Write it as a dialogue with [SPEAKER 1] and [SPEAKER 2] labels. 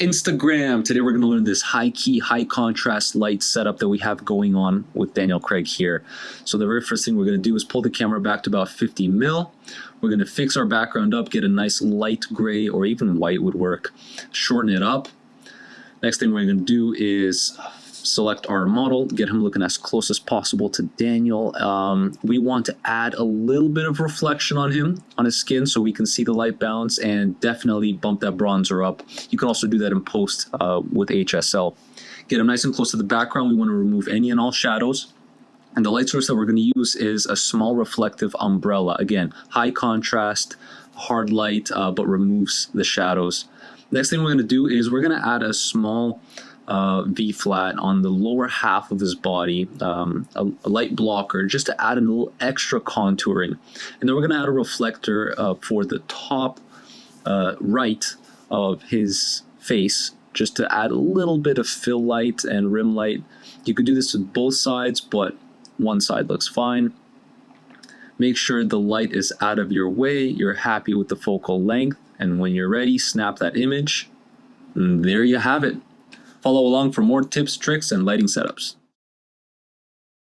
[SPEAKER 1] Instagram. Today we're going to learn this high key, high contrast light setup that we have going on with Daniel Craig here. So the very first thing we're going to do is pull the camera back to about 50 mil. We're going to fix our background up, get a nice light gray or even white would work. Shorten it up. Next thing we're going to do is select our model, get him looking as close as possible to Daniel. We want to add a little bit of reflection on him, on his skin, so we can see the light balance, and definitely bump that bronzer up. You can also do that in post with HSL. Get him nice and close to the background. We want to remove any and all shadows. And the light source that we're going to use is a small reflective umbrella. Again, high contrast, hard light, but removes the shadows. Next thing we're going to do is we're going to add a small V-flat on the lower half of his body, a light blocker, just to add a little extra contouring. And then we're going to add a reflector for the top right of his face, just to add a little bit of fill light and rim light. You could do this with both sides, but one side looks fine. Make sure the light is out of your way, you're happy with the focal length, and when you're ready, snap that image. And there you have it. Follow along for more tips, tricks, and lighting setups.